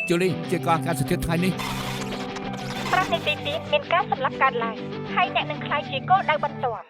ជូលីជាការសង្កេតថ្ងៃនេះ5នាទីទៀតមានការសម្លាប់កើតឡើងហើយអ្នកនឹងខ្លាចជាគោលដៅបន្ទាប់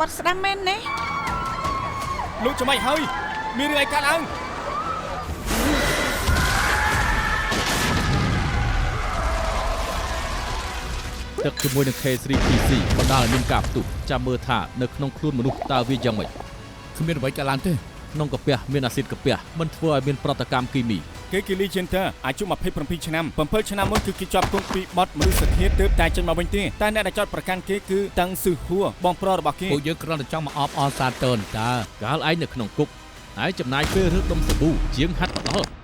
បត់ស្ដាំមែនណាលោកចាំមិនហើយមានរឿងអីកើតឡើងទឹកជាមួយនឹង K3PC បណ្ដាលឲ្យមានការផ្ទុះចាំមើលថានៅក្នុងខ្លួនមនុស្សតើវាយ៉ាងម៉េចគ្មានអ្វីកើតឡើងទេក្នុងកាពះមានអាស៊ីតកាពះមិនធ្វើឲ្យមានប្រតិកម្មគីមីគេគីលីជេនទ័រអាយុ27ឆ្នាំ7ឆ្នាំមុនគឺគេជាប់គុកពីបទមនុស្សឃាតទើបតែចេញមកវិញទេតែអ្នកដែលចោទប្រកាន់គេគឺតាំងស៊ឺហួរបងប្រុសរបស់គេពួកយើងគ្រាន់តែចង់មកអបអរសាទរតើកាលឯងនៅក្នុងគុកហើយចំណាយពេលរើសដុំសាប៊ូជាងហាត់បដល់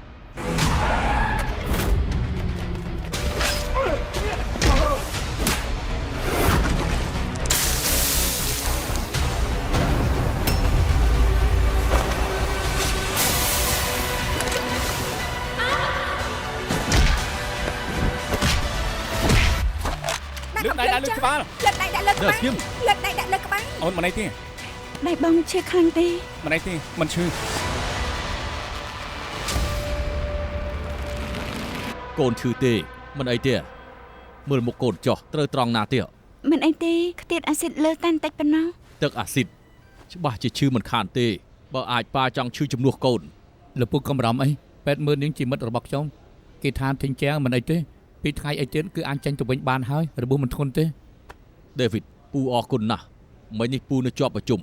លើកដៃដាក់លើក្បាលលើកដៃដាក់លើក្បាលលើកដៃដាក់លើក្បាលអូនមិនអីទេដៃបងឈឺខ្លាំងទេមិនអីទេមិនឈឺកូនឈឺទេមិនអីទេមើលមុខកូនចោះត្រូវត្រង់ណាទេមិនអីទេខ្ទាតអាស៊ីតលើតាន់តិចប៉ុណ្ណោះទឹកអាស៊ីតច្បាស់ជាឈឺមិនខានទេបើអាចប៉ាចង់ឈឺជំនួសកូនលោកពូកំរំអីពេទ្យមើលនាងជាមិត្តរបស់ខ្ញុំគេថាធីងជាងមិនអីទេពីថ្ងៃអីទៀតគឺអាចចាញ់ទៅវិញបានហើយរបួសមិនធ្ងន់ទេ David ពូអរគុណណាស់មិញនេះពូនៅជាប់ប្រជុំ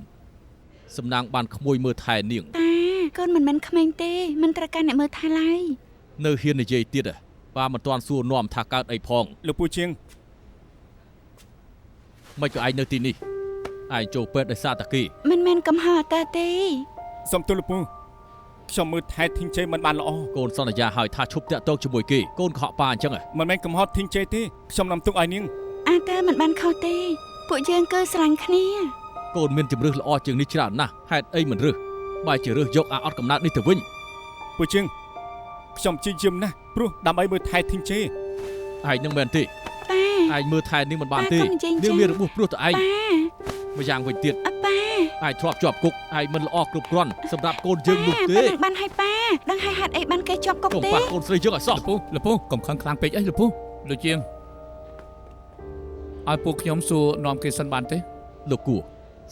សំណាងបានក្មួយមើលថែនាងតាកូនមិនមែនក្មេងទេមិនត្រូវការអ្នកមើលថែឡើយនៅហ៊ាននិយាយទៀតប៉ាមិនទាន់សួរនាំថាកើតអីផងលោកពូជាងមិនក៏ឯងនៅទីនេះឯងចូលពេទ្យដោយសារតាគេមិនមែនកំហុសតាទេសុំទោសលោកពូខ្ញុំមើលថែធីងជេមិនបានល្អកូនសន្យាហើយថាឈប់តាក់ទងជាមួយគេកូនខកប៉ាអញ្ចឹងមិនមែនកំហុសធីងជេទេខ្ញុំនាំទុកឲ្យនាងអាកើមិនបានខុសទេពួកយើងគឺស្រឡាញ់គ្នាកូនមានជំរឿសល្អជាងនេះច្រើនណាស់ហេតុអីមិនរើសបែរជារើសយកអាអត់កំណត់នេះទៅវិញពូជាងខ្ញុំជឿជាមណាស់ព្រោះដើម្បីមើលថែធីងជេឯងនឹងមែនទេតាឯងមើលថែនាងមិនបានទេនាងមានរបួសព្រោះតែឯងម្យ៉ាងវិញទៀតអប៉ាឯងធ្លាប់ជាប់គុកឯងមិនល្អគ្រប់គ្រាន់សម្រាប់កូនយើងនោះទេបានហើយប៉ាដឹងហើយហេតុអីបានគេជាប់គុកទេកុំប៉ះកូនស្រីយើងឲ្យសោះលោកពូកុំខឹងខ្លាំងពេកអីលោកពូលោកជាងឲ្យពួកខ្ញុំសួរនាំគេសិនបានទេលោកគួរ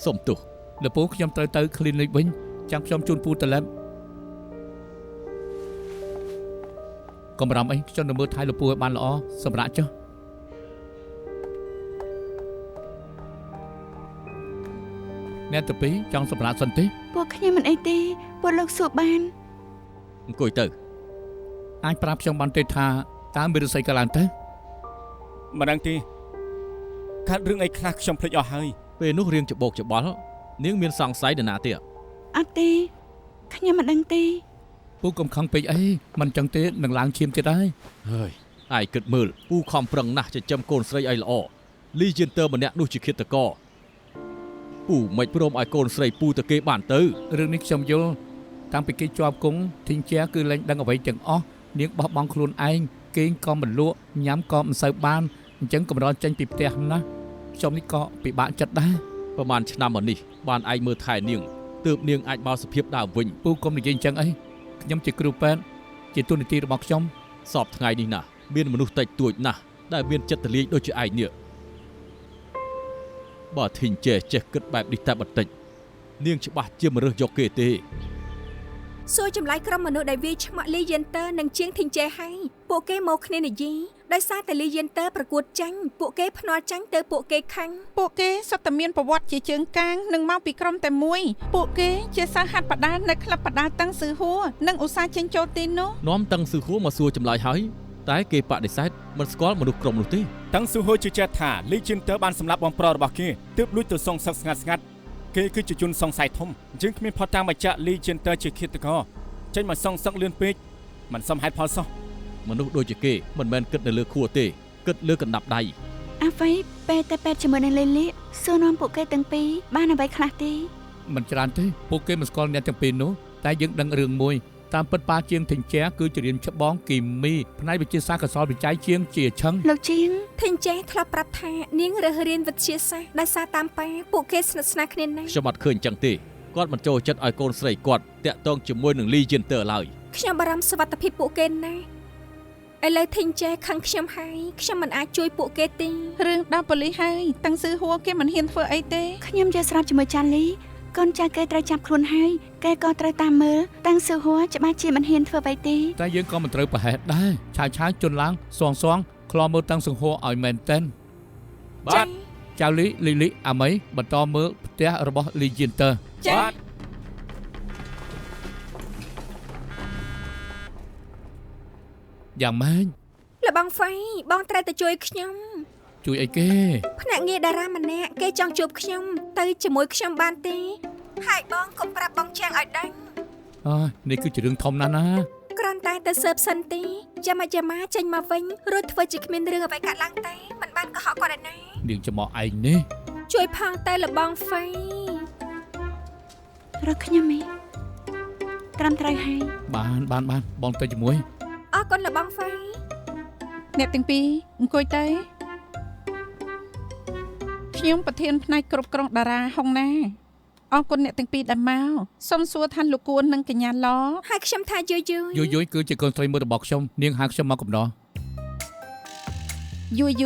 សុំទោសលោកពូខ្ញុំត្រូវទៅ clinic វិញចាំខ្ញុំជូនពូទៅឡែបកុំបារម្ភអីខ្ញុំនឹងមើលថែលោកពូឲ្យបានល្អសម្រាប់ចុះអ្នកទៅពីចង់សម្រាប់សិនទេពួកខ្ញុំមិនអីទេពួកលោកសួរបានអង្គុយទៅអាចប្រាប់ខ្ញុំបានទេថាតើមានរឿងស្អីកើតឡើងទៅមិនដឹងទេខាត់រឿងអីខ្លះខ្ញុំភ្លេចអស់ហើយពេលនោះរៀងច្បោកច្បល់នាងមានសង្ស័យដល់ណាទេអត់ទេខ្ញុំមិនដឹងទេពូកុំខឹងពេកអីមិនចឹងទេនឹងឡើងឈាមទៀតហើយហើយឯងគិតមើលពូខំប្រឹងណាស់ចិញ្ចឹមកូនស្រីឲ្យល្អលីជេនទ័រម្នាក់នោះជាឃាតករពូមិនព្រមឲ្យកូនស្រីពូទៅគេបានទៅរឿងនេះខ្ញុំយល់តាំងពីគេជាប់គង់ធីងជាគឺលែងដឹងអ្វីទាំងអស់នាងបោះបង់ខ្លួនឯងគេងក៏មិនលក់ញ៉ាំក៏មិនសូវបានអញ្ចឹងកម្រចេញពីផ្ទះណាខ្ញុំនេះក៏ពិបាកចិត្តដែរប្រហែលឆ្នាំមកនេះបានឯងមើលថែនាងទើបនាងអាចមកសភាពដើមវិញពូកុំនិយាយអញ្ចឹងអីខ្ញុំជាគ្រូពេទ្យជាទូនាទីរបស់ខ្ញុំសពថ្ងៃនេះណាមានមនុស្សតិចតួចណាស់ដែលមានចិត្តទលាយដូចជាឯងនេះបើធីងចេះគិតបែបនេះតែបន្តិចនាងច្បាស់ជាមិនរើសយកគេទេសួរចម្លើយក្រុមមនុស្សដែលវាឆ្មាក់លីយេនទ័រនិងជាងធីងជេហើយពួកគេមកគ្នានិយាយ ដោយសារតែលីយេនតើប្រកួតចាញ់ពួកគេភ្នាល់ចាញ់ទៅពួកគេខាញ់ ពួកគេសុទ្ធតែមានប្រវត្តិជាជើងកាងនិងមកពីក្រុមតែមួយពួកគេជាសិស្សហាត់បដានៅក្លឹបបដាតាំងស៊ឺហួរនិងឧស្សាហ៍ចេញចូលទីនោះ នាំតាំងស៊ឺហួរមកសួរចម្លើយហើយតែគេបដិសេធមិនស្គាល់មនុស្សក្រុមនោះទេ តាំងស៊ូហូជឿជាក់ថា Legender បានសម្លាប់បងប្រុសរបស់គេទើបលួចទៅសងសឹកស្ងាត់គេគឺជាជនសង្ស័យធំជាងគ្មានផុតតាមបញ្ជាក់ Legender ជាឃាតករចេញមកសងសឹកលឿនពេកមិនសមហេតុផលសោះ មនុស្សដូចជាគេមិនមែនគិតនៅលើខួរទេគិតលើកណ្ដាប់ដៃ អ្វីពេលតែពេទ្យជាមួយនឹងលីលីសួរនាំពួកគេទាំងពីរបានអ្វីខ្លះទេ មិនច្រើនទេពួកគេមិនស្គាល់អ្នកទាំងពីរនោះតែយើងដឹងរឿងមួយតាមពិតប៉ាជាងធីងជាគឺជារៀនច្បងគីមីផ្នែកវិទ្យាសាស្ត្រកសលវិច័យជាងជាឆឹង លោកជាង ធីងចេធ្លាប់ប្រាប់ថានាងរើសរៀនវិទ្យាសាស្ត្រដោយសារតាមប៉ាពួកគេស្និទ្ធស្នាលគ្នាណាស់ ខ្ញុំអត់ឃើញចឹងទេគាត់មិនចូលចិត្តឲ្យកូនស្រីគាត់តាក់ទងជាមួយនឹង Legender ឡើយ ខ្ញុំបារម្ភសុវត្ថិភាពពួកគេណាស់ឥឡូវធីងចេខឹងខ្ញុំហើយខ្ញុំមិនអាចជួយពួកគេទេ រឿងដល់ប៉ូលីសហើយតាំងស៊ឺហួរគេមិនហ៊ានធ្វើអីទេ ខ្ញុំយល់ស្របជាមួយចាន់លីកូនចៅគេត្រូវចាប់ខ្លួនហើយគេក៏ត្រូវតាមមើលតាំងស៊ឺហួរច្បាស់ជាមិនហ៊ានធ្វើអ្វីទេ តែយើងក៏មិនត្រូវប្រហែសដែរឆាវជន់ឡើងសងខ្លោមើលតាំងសង្ហួរឲ្យមែនតែន បាទ ចៅលីអាមីបន្តមើលផ្ទះរបស់ Legender បាទ យ៉ាងម៉េច លបងហ្វៃបងត្រូវទៅជួយខ្ញុំ ជួយអីគេ ភ្នាក់ងារតារាម្នាក់គេចង់ជួបខ្ញុំទៅជាមួយខ្ញុំបានទេហើយបងកុំប្រាប់បងជាងឲ្យដឹង នេះគឺជារឿងធំណាស់ណា គ្រាន់តែទៅស៊ើបសិនទេចាំមកចេញមកវិញរួចធ្វើជាគ្មានរឿងអ្វីកើតឡើងទេមិនបានកុហកគាត់ឯណា នាងចំមកឯងនេះ ជួយផងតែលបងហ្វៃ រកខ្ញុំឯងត្រឹមត្រូវហើយ បានបងទៅជាមួយ អរគុណលបងហ្វៃ អ្នកទាំងពីរអង្គុយទៅខ្ញុំប្រធានផ្នែកគ្រប់គ្រងតារាហុងណាអរគុណអ្នកទាំងពីរដែលមកសូមសួរថាលោកគួននិងកញ្ញាឡ ហើយខ្ញុំថាយយ គឺជាកូនស្រីមួយរបស់ខ្ញុំនាងហៅខ្ញុំមកកំណោះ យយ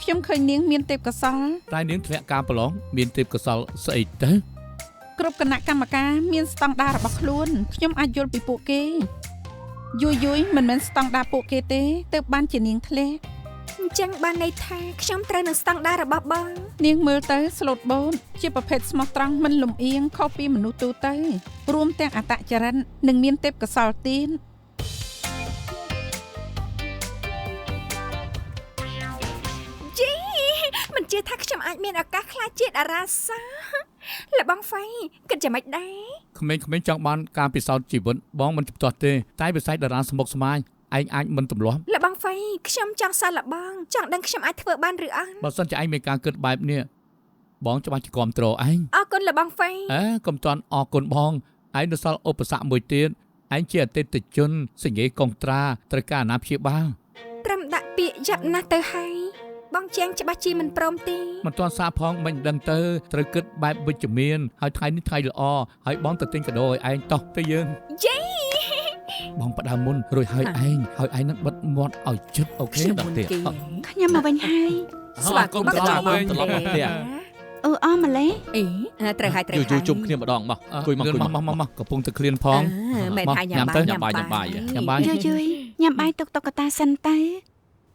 ខ្ញុំឃើញនាងមានទេពកោសល្យ តែនាងធ្លាក់ការប្រឡងមានទេពកោសល្យស្អីទៅ គ្រប់គណៈកម្មការមានស្តង់ដាររបស់ខ្លួនខ្ញុំអាចយល់ពីពួកគេយយមិនមែនស្តង់ដារពួកគេទេទើបបានជានាងធ្លាក់ អញ្ចឹងបានន័យថាខ្ញុំត្រូវនឹងស្តង់ដាររបស់បង នាងមើលទៅស្លូតបូតជាប្រភេទស្មោះត្រង់មិនលំអៀងខុសពីមនុស្សទូទៅរួមទាំងអត្តចរិតនិងមានទេពកោសល្យទៀត ជីមិនជឿថាខ្ញុំអាចមានឱកាសខ្លាចជាតារាសោះលបងហ្វៃគិតយ៉ាងម៉េចដែរ ក្មេងៗចង់បានការពិសោធន៍ជីវិតបងមិនជំទាស់ទេតែវិស័យតារាស្មុគស្មាញឯងអាចមិនទម្លាប់ លបងហ្វៃខ្ញុំចង់សល់លបងចង់ដឹងខ្ញុំអាចធ្វើបានឬអត់ បើសិនជាឯងមានការគិតបែបនេះបងច្បាស់ជាគ្រប់គ្រងឯង អរគុណលបងហ្វៃ កុំតាន់អរគុណបងឯងនៅសល់ឧបសគ្គមួយទៀតឯងជាអតិថិជនសញ្ញេកុងត្រាត្រូវការអាណាព្យាបាល ត្រឹមដាក់ពាក្យយ៉ាប់ណាស់ទៅហើយបងជាងច្បាស់ជាមិនព្រមទេ មិនទាន់សាផងមិនដឹងទៅត្រូវគិតបែបវិជ្ជមានហើយថ្ងៃនេះថ្ងៃល្អហើយបងទៅទិញកាដូឲ្យឯងតោះទៅយើង យេ បងផ្ដើមមុនរួចហើយឯងនឹងបិទមាត់ឲ្យជិតអូខេដល់ទេ ខ្ញុំមកវិញហើយ ស្វាគមន៍ត្រឡប់មក ត្រឡប់មកផ្ទះ អូអម្លេះ អីត្រូវហើយ យូរជុំគ្នាម្ដងមកអង្គុយមក មកកំពុងតែឃ្លានផង មែនថាញ៉ាំ ញ៉ាំបាយ យយញ៉ាំបាយទុកតុកតាសិនទៅ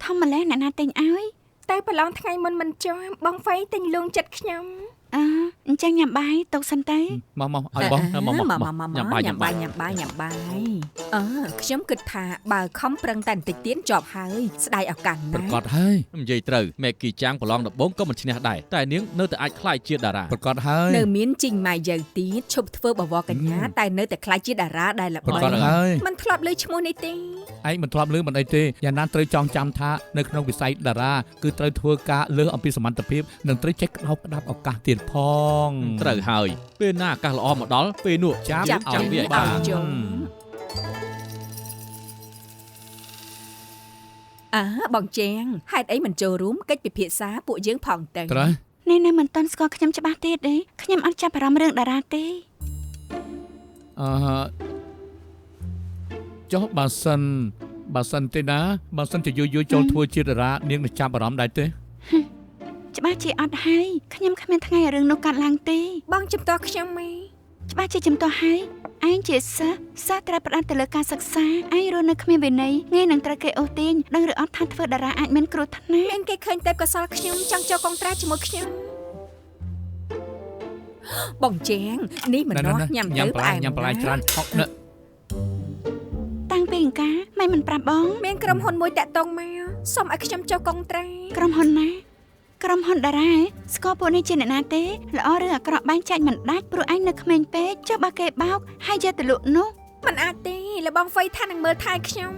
ធំម្លេះអ្នកណាទិញឲ្យ តែប្រឡងថ្ងៃមុនមិនជាប់បងហ្វៃទិញលួងចិត្តខ្ញុំ អញ្ចឹងញ៉ាំបាយទុកសិនទៅ មកឲ្យបងញ៉ាំបាយខ្ញុំគិតថាបើខំប្រឹងតែបន្តិចទៀតជាប់ហើយស្ដាយឱកាសណា ប្រកាសហើយ និយាយត្រូវមេគីចាងប្រឡងដំបងក៏មិនឈ្នះដែរតែនាងនៅតែអាចក្លាយជាតារា ប្រកាសហើយ នៅមានជីងម៉ៃយើទៀតឈប់ធ្វើបវរកញ្ញាតែនៅតែខ្លាចជាតារាដែលល្បី ប្រកាសហើយ មិនធ្លាប់លើឈ្មោះនេះទេ ឯងមិនធ្លាប់លឺមិនអីទេយ៉ាងណាត្រូវចងចាំថានៅក្នុងវិស័យតារាគឺត្រូវធ្វើការលើសអំពីសមត្ថភាពនិងត្រូវចេះក្តោបក្តាប់ឱកាសទៀតផង ត្រូវហើយពេលណាឱកាសល្អមកដល់ពេលនោះ ចាប់ ឲ្យវាឲ្យបាន បងជែងហេតុអីមិនចូលរួមកិច្ចពិភាក្សាពួកយើងផងទៅ ត្រូវ នេះនៅមិនទាន់ស្គាល់ខ្ញុំច្បាស់ទៀតទេខ្ញុំអត់ចាប់អារម្មណ៍រឿងតារាទេ ចុះបើសិនទេណាបើសិនជាយូរចូលធ្វើជាតារានាងនឹងចាប់អារម្មណ៍ដែរទេ ច្បាស់ជាអត់ហើយខ្ញុំគ្មានថ្ងៃរឿងនោះកាត់ឡើងទេ បងជំទាស់ខ្ញុំម៉េ ច្បាស់ជាជំទាស់ហើយ ឯងជាសិស្សត្រូវផ្ដោតទៅលើការសិក្សាឯងរស់នៅគ្មានវិន័យងាយនឹងត្រូវគេអូសទាញដឹងឬអត់ថាធ្វើតារាអាចមានគ្រោះថ្នាក់ មានគេឃើញទេពកសលខ្ញុំចង់ចូលកងត្រាជាមួយខ្ញុំបងជែងនេះមិននោះញ៉ាំទៅផ្អែម ញ៉ាំបន្លែច្រើនហុកណាស់ តាំងពីអង្ការម៉ែមិនប្រាប់បង មានក្រុមហ៊ុនមួយតាក់ទងមកសូមឲ្យខ្ញុំចូលកងត្រា ក្រុមហ៊ុនណាក្រុមហ៊ុនតារាស្គាល់ពួកនេះជាអ្នកណាទេល្អឬអាក្រក់បែងចែកមិនដាច់ព្រោះឯងនៅក្មេងពេកចុះបើគេបោកហើយយកទៅលក់នោះ មិនអាចទេលបងហ្វៃថានឹងមើលថែខ្ញុំ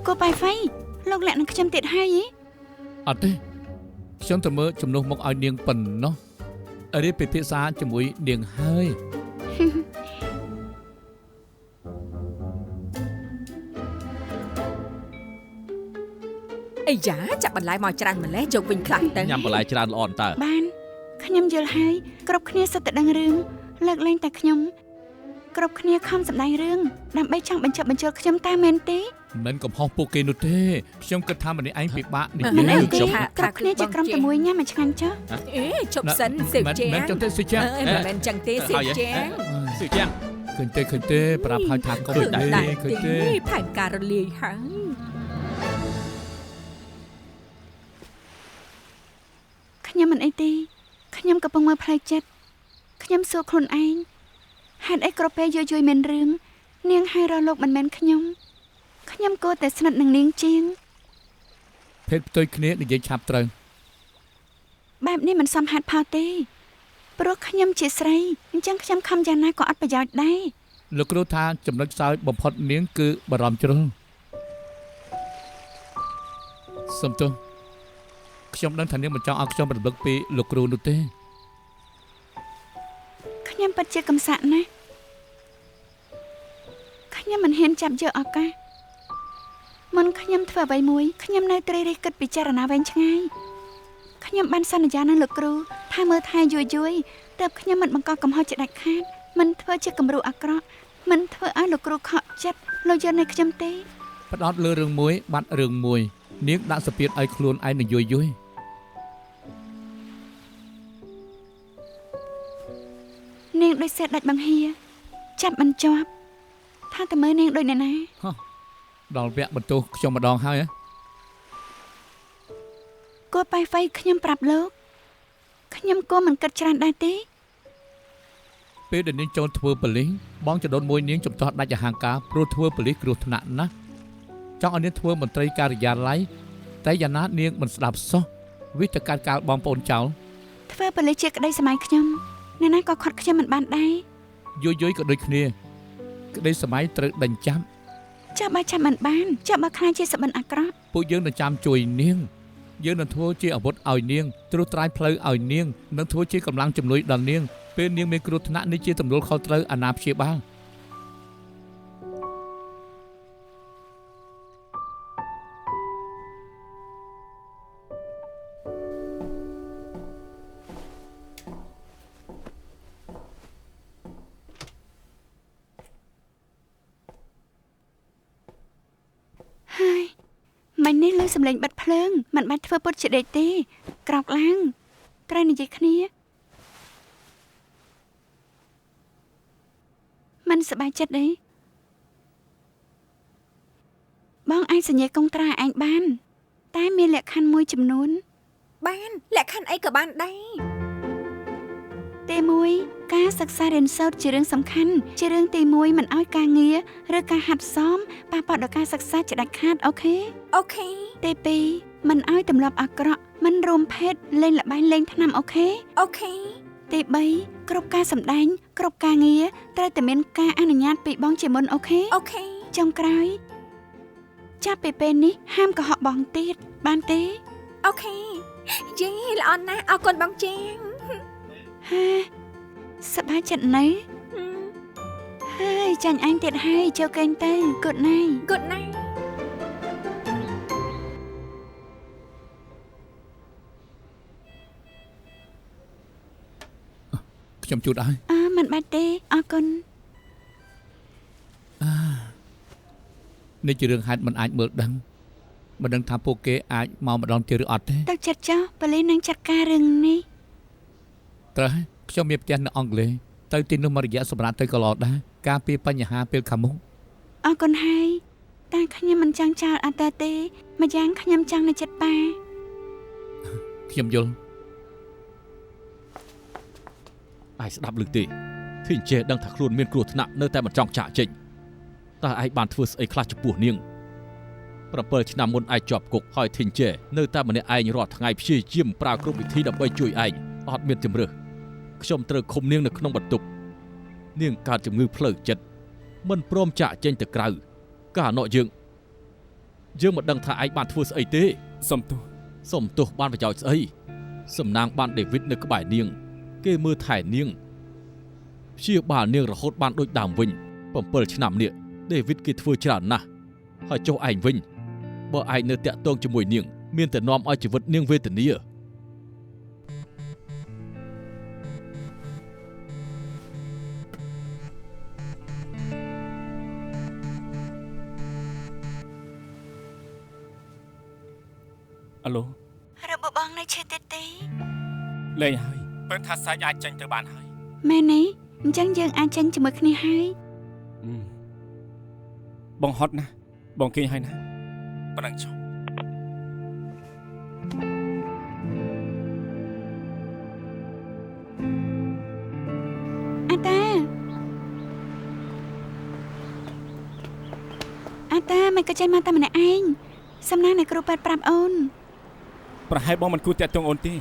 គូបាយហ្វៃលោកលាក់នឹងខ្ញុំទៀតហើយ អត់ទេខ្ញុំទៅមើលជំនួសមកឲ្យនាងប៉ុណ្ណោះរៀបពិភាក្សាជាមួយនាងហើយ អីយ៉ាចាប់បន្លែមកច្រើនម្លេះយកវិញខ្លះទៅ ញ៉ាំបន្លែច្រើនល្អតើ បានខ្ញុំយល់ហើយគ្រប់គ្នាសុទ្ធតែដឹងរឿងលើកលែងតែខ្ញុំគ្រប់គ្នាខំសម្ដែងរឿងដើម្បីចង់បញ្ចុះបញ្ចូលខ្ញុំតាមែនទេ មិនកំហុសពួកគេនោះទេខ្ញុំគិតថាម្នាក់ឯងពិបាកនិ មិន យា អី យ ទេគ្រប់គ្នាជាក្រុមតែមួយញ៉ាំមួយឆ្ងាញ់ចុះ អេជប់សិនសេវជែង មិនចឹងទេសុជា មិនមែនចឹងទេសេវជែង សឿចាំង ឃើញទេប្រាប់ឲ្យថាកុំ គឺ ដែរ ដែរ ឃើញទេ ផែនការរលាយហើយ ខ្ញុំមិនអីទេខ្ញុំកំពុងមើលផ្លូវចិត្តខ្ញុំសួរខ្លួនឯងហេតុអីគ្រប់ពេលយយមានរឿងនាងហើយរកលោកមិនមែនខ្ញុំគួរតែស្និទ្ធនឹងនាងជាង ភេទផ្ទុយគ្នានិយាយឆាប់ត្រូវ បែបនេះមិនសមហេតុផលទេព្រោះខ្ញុំជាស្រីអញ្ចឹងខ្ញុំខំយ៉ាងណាក៏អត់ប្រយោជន៍ដែរ លោកគ្រូថាចំណុចខ្សោយបំផុតនាងគឺបារម្ភជ្រុលសំទោសខ្ញុំដឹងថានាងមិនចង់ឲ្យខ្ញុំរំលឹកពីលោកគ្រូនោះទេ ខ្ញុំពិតជាកំសត់ណាស់ខ្ញុំមិនហ៊ានចាប់យកឱកាសមុនខ្ញុំធ្វើអ្វីមួយខ្ញុំនៅត្រេះរិះគិតពិចារណាវែងឆ្ងាយខ្ញុំបានសន្យានឹងលោកគ្រូថាមើលថែយូរទើបខ្ញុំមិនបង្កកំហុសជាដាច់ខាតមិនធ្វើជាគំរូអាក្រក់មិនធ្វើឲ្យលោកគ្រូខកចិត្តលោកយល់នៅខ្ញុំទេ ផ្ដោតលើរឿងមួយបាត់រឿងមួយនាងដាក់សពាតឲ្យខ្លួនឯងនឹងយយ នាងដូចសេះដាច់បង្ហៀចាប់មិនជាប់ថាតែមើលនាងដូចអ្នកណា ដល់វគ្គបន្ទោសខ្ញុំម្ដងហើយ គួរប៉ៃហ្វៃខ្ញុំប្រាប់លោកខ្ញុំក៏មិនគិតច្រើនដែរទេ ពេលដែលនាងចូលធ្វើប៉ូលីសបងចដូនមួយនាងចំទាស់ដាច់អាហារការព្រោះធ្វើប៉ូលីសគ្រោះថ្នាក់ណាស់ចង់ឲ្យនាងធ្វើមន្ត្រីការិយាល័យតែយ៉ាងណានាងមិនស្ដាប់សោះវិទ្យការកាលបងប្អូនចៅ ធ្វើប៉ូលីសជាក្តីសម័យខ្ញុំអ្នកណាក៏ខាត់ខ្ញុំមិនបានដែរ យយក៏ដូចគ្នាក្តីសម័យត្រូវដេញចាប់ ចាប់បើចាប់មិនបានចាប់បើខ្លាចជាសបិនអាក្រក់ ពួកយើងនឹងចាំជួយនាងយើងនឹងធ្វើជាអាវុធឲ្យនាងត្រួសត្រាយផ្លូវឲ្យនាងនិងធ្វើជាកម្លាំងជំនួយដល់នាងពេលនាងមានគ្រោះថ្នាក់នេះជាទំនួលខុសត្រូវអាណាព្យាបាល ហើយមិននេះលើសំឡេងបិទភ្លើងមិនបាច់ធ្វើពុតជាដេកទេក្រោកឡើងត្រូវនិយាយគ្នាមិនសប្បាយចិត្តទេបងអាចសញ្ញាកុងត្រាឯងបានតែមានលក្ខខណ្ឌមួយចំនួន បានលក្ខខណ្ឌអីក៏បានដែរ ទី1ការសិក្សារៀនសូត្រជារឿងសំខាន់ជារឿងទី1មិនឲ្យការងារឬការហាត់សមប៉ះពាល់ដល់ការសិក្សាជាដាច់ខាតអូខេ អូខេ ទី2មិនឲ្យទម្លាប់អាក្រក់មិនរួមភេទលេងល្បែងលេងថ្នាំអូខេ អូខេ ទី3គ្រប់ការសម្ដែងគ្រប់ការងារត្រូវតែមានការអនុញ្ញាតពីបងជាមុនអូខេ អូខេ ចុងក្រោយចាប់ពីពេលនេះហាមកុហកបងទៀតបានទេ អូខេយេល្អណាស់អរគុណបងជែង ហាសប្បាយចិត្តនៅហើយចាញ់អញទៀតហើយចូលគេងទៅ Good night Good night ខ្ញុំជូតឲ្យ មិនបាច់ទេអរគុណ នេះជារឿងហេតុមិនអាចមើលដឹងមិនដឹងថាពួកគេអាចមកម្ដងទៀតឬអត់ទេ ទឹកចិត្តចុះប៉ូលីសនឹងចាត់ការរឿងនេះ ត្រូវហើយខ្ញុំមានផ្ទះនៅអង់គ្លេសទៅទីនោះមករយៈសម្រាប់ទៅក៏ល្អដែរការពារបញ្ហាពេលខាងមុខ អរគុណហើយតែខ្ញុំមិនចង់ចោលអតាទេម្យ៉ាងខ្ញុំចង់នៅចិត្តប៉ា ខ្ញុំយល់ ឯងស្ដាប់ឮទេធីនចេះដឹងថាខ្លួនមានគ្រោះថ្នាក់នៅតែមិនចង់ចាក់ចេញតើឯងបានធ្វើស្អីខ្លះចំពោះនាង7 ឆ្នាំមុនឯងជាប់គុកហើយធីនចេះនៅតែម្នាក់ឯងរាល់ថ្ងៃព្យាយាមប្រើគ្រប់វិធីដើម្បីជួយឯងអត់មានជំរឿសខ្ញុំត្រូវឃុំនាងនៅក្នុងបន្ទប់នាងកើតជំងឺផ្លូវចិត្តមិនព្រមចាក់ចេញទៅក្រៅកាលណោះយើងមិនដឹងថាឯងបានធ្វើស្អីទេ សុំទោស បានប្រយោជន៍ស្អីសំណាងបានដេវីតនៅក្បែរនាងគេមើលថែនាងព្យាបាលនាងរហូតបានដូចដើមវិញ7 ឆ្នាំនេះដេវីតគេធ្វើច្រើនណាស់ហើយចុះឯងវិញបើឯងនៅតាក់ទងជាមួយនាងមានតែនាំឲ្យជីវិតនាងវេទនាអាឡូ របស់បងនៅឈឺទេទេ លេងហើយពើថាសាច់អាចចេញទៅបានហើយ មែនទេអញ្ចឹងយើងអាចចេញជាមួយគ្នាហើយ បងហត់ណាស់បងគេងហើយណាប៉ណ្ណឹងចុះ អាតាមិនក៏ចេញមកតែម្នាក់ឯងសំណាងនៃគ្រូពេទ្យប្រាប់អូន ប្រហែលបងមិនគួរតាក់ទងអូនទេ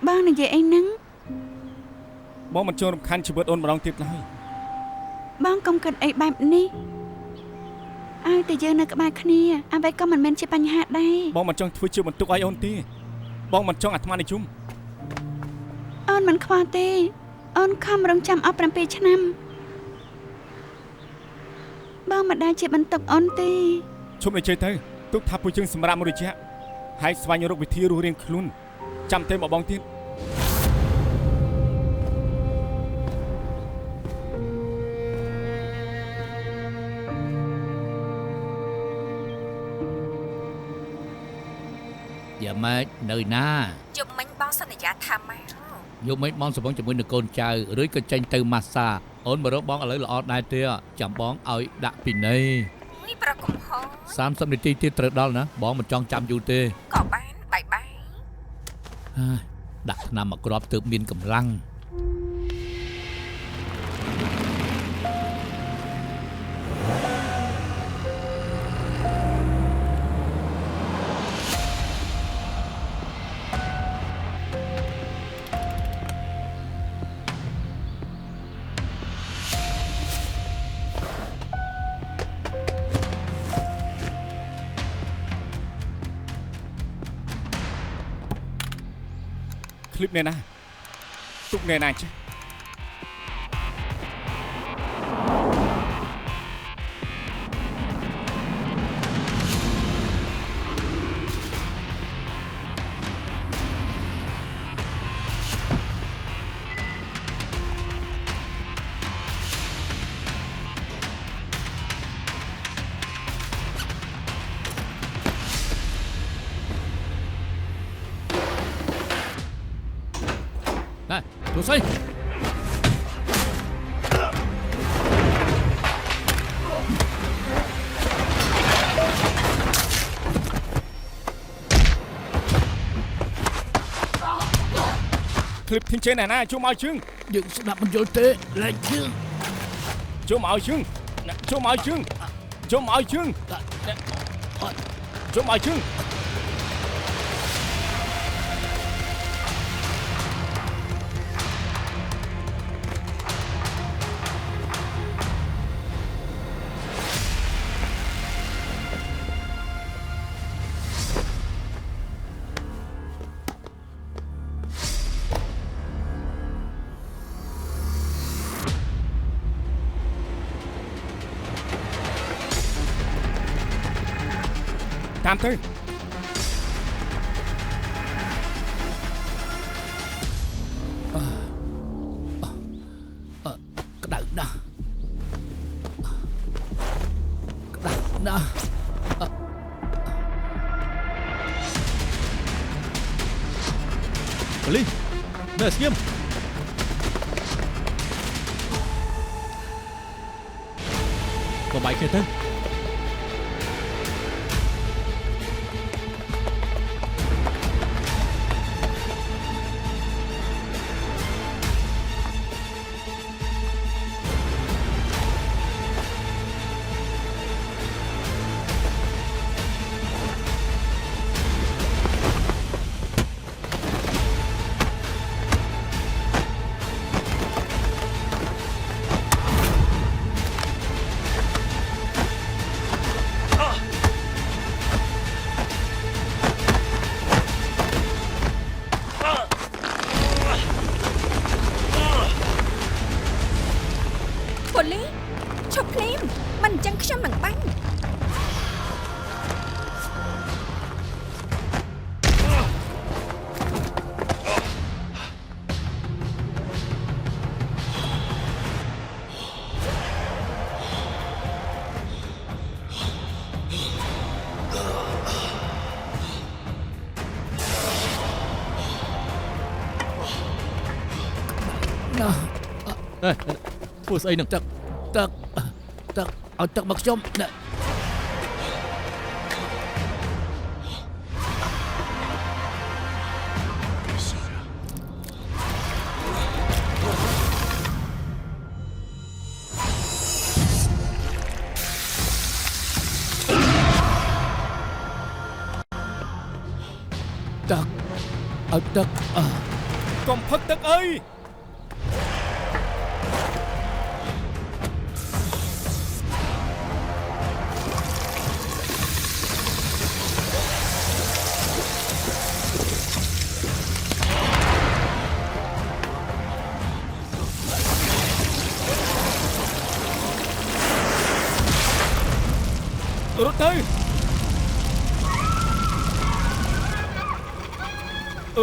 បងនិយាយអីហ្នឹង បងមិនចូលរំខានជីវិតអូនម្ដងទៀតឡើយ បងកុំគិតអីបែបនេះឲ្យតែយើងនៅក្បែរគ្នាអ្វីក៏មិនមែនជាបញ្ហាដែរ បងមិនចង់ធ្វើជាបន្ទុកឲ្យអូនទេបងមិនចង់អាត្មានិយម អូនមិនខ្វល់ទេអូនខំរងចាំអស់7 ឆ្នាំបងមិនដែលជាបន្ទុកអូនទេ ឈប់និយាយទៅទុកថាពួកយើងសម្រាប់មួយរយៈហើយស្វែងរកវិធីរស់រានខ្លួនចាំតែមកបងទៀត យ៉ាម៉េចនៅណា យប់មិញបងសន្យាថាមក យកមិនបងសម្បងជាមួយនឹងកូនចៅឬក៏ចេញទៅម៉ាស្សាអូនមករកបងឥឡូវល្អដែរទេចាំបងឲ្យដាក់ពីណី អុយប្រកុំហោ 30 នាទីទៀតត្រូវដល់ណាបងមិនចង់ចាំយូរទេ ក៏បានបាយបាយ ហើយដាក់ថ្នាំមកគ្រាប់ទើបមានកម្លាំង คลิปเนี่ยนะទុកណែណាចេះ Này, đồ xây. Clip thiên trên này nè, chú mau chương. Đừng sẽ đạp mình vô tê, lại chương. Chú mau chương. Chú mau chương. Chú mau chương. Chú mau chương. Tam tư. Cái đợt đó. Cái đợt đó. Ly, នៅស្ងៀមក៏បាយគ្នាទៅប៉ូលីសឈប់ភ្លាមមិនអញ្ចឹងខ្ញុំនឹងបាញ់ធ្វើស្អីនឹងទឹកឲ្យទឹកមកខ្ញុំណាទឹកឲ្យទឹក កុំផឹកទឹកអីរត់ទៅ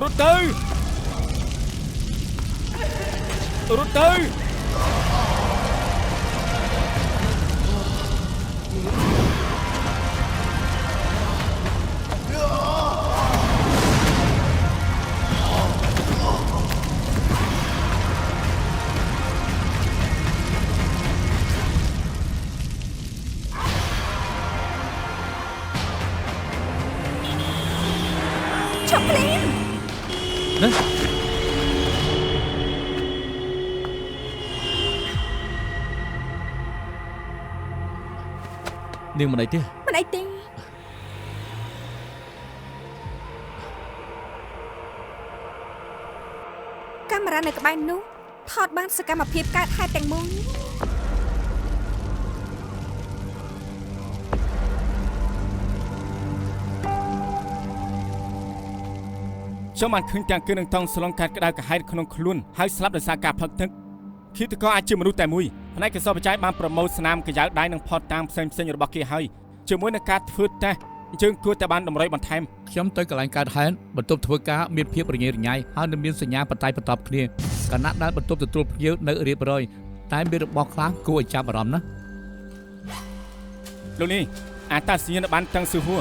រត់ទៅរត់ទៅឈប់ភ្លាម ណានាងមិនអីទេ មិនអីទេកាមេរ៉ានៅក្បែរនោះថតបានសកម្មភាពកើតហេតុទាំងមូលនេះ ខ្ញុំបានឃើញទាំងគឺនឹងតង់ស្លងកាត់ក្តៅក្រហែកក្នុងខ្លួនហើយស្លាប់ដោយសារការផឹកទឹកឃាតករអាចជាមនុស្សតែមួយផ្នែកកសបច្ច័យបានប្រមូលស្នាមកញ្ចៅដៃនិងផតតាមផ្សេងៗរបស់គេហើយជាមួយនឹងការធ្វើតេស្តយើងគួរតែបានតម្រុយបន្ថែម ខ្ញុំទៅកន្លែងកើតហេតុបន្ទប់ធ្វើការមានភាពរញ៉េរញ៉ៃហើយនឹងមានសញ្ញាបតៃបន្ទាប់គ្នាគណៈដែលបន្ទប់ទទួលភ្ញៀវនៅរៀបរយតែមានរបស់ខ្លះគួរឲ្យចាប់អារម្មណ៍ណា លោកនេះអាតាសញ្ញាណបានតាំងស៊ឺហួរ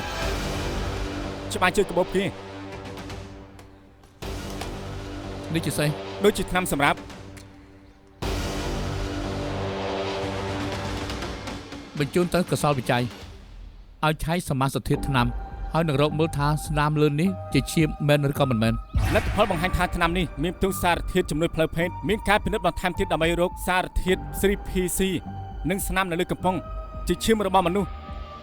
ច្បាស់ជួយកបោបគេ នេះជាស្អី ដូចជាថ្នាំសម្រាប់ បញ្ជូនទៅកសលវិច័យឲ្យឆៃសមាសធាតុថ្នាំហើយនឹងរកមើលថាស្នាមលឿននេះជាឈាមមែនឬក៏មិនមែន លទ្ធផលបង្ហាញថាថ្នាំនេះមានផ្ទុកសារធាតុជំនួយផ្លូវភេទមានការពិនិត្យបន្ថែមទៀតដើម្បីរកសារធាតុ 3PC និងស្នាមនៅលើកំប៉ុងជាឈាមរបស់មនុស្ស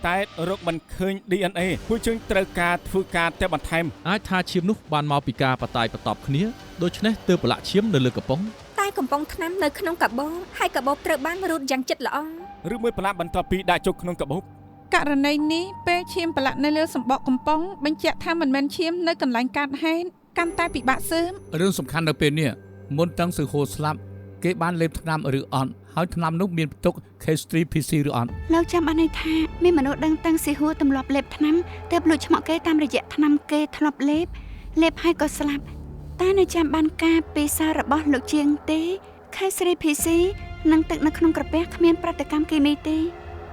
តែរកមិនឃើញ DNA ពួកយើងត្រូវការធ្វើការតែបន្ថែម អាចថាឈាមនោះបានមកពីការបតាយបន្ទាប់គ្នាដូច្នេះទើបប្រឡាក់ឈាមនៅលើកំប៉ុង តែកំប៉ុងថ្នាំនៅក្នុងកាបូបហើយកាបូបត្រូវបានរូតយ៉ាងជិតល្អ ឬមួយប្រឡាក់បន្ទាប់ពីដាក់ចូលក្នុងកាបូប ករណីនេះពេលឈាមប្រឡាក់នៅលើសម្បកកំប៉ុងបញ្ជាក់ថាមិនមែនឈាមនៅកន្លែងកាត់ហេតុកាន់តែពិបាកសើម រឿងសំខាន់នៅពេលនេះមុនតាំងស៊ឺហូស្លាប់គេបានលេបថ្នាំឬអត់ហើយថ្នាំនោះមានផ្ទុក K3PC ឬអត់ លោកចាំបានន័យថាមានមនុស្សដឹងតាំងស៊ីហួរទម្លាប់លេបថ្នាំទើបលួចឆ្មក់គេតាមរយៈថ្នាំគេធ្លាប់លេបហើយក៏ស្លាប់តែនៅចាំបានការពីសាររបស់លោកជាងទេ K3PC និងទឹកនៅក្នុងក្រពះគ្មានប្រតិកម្មគីមីទេ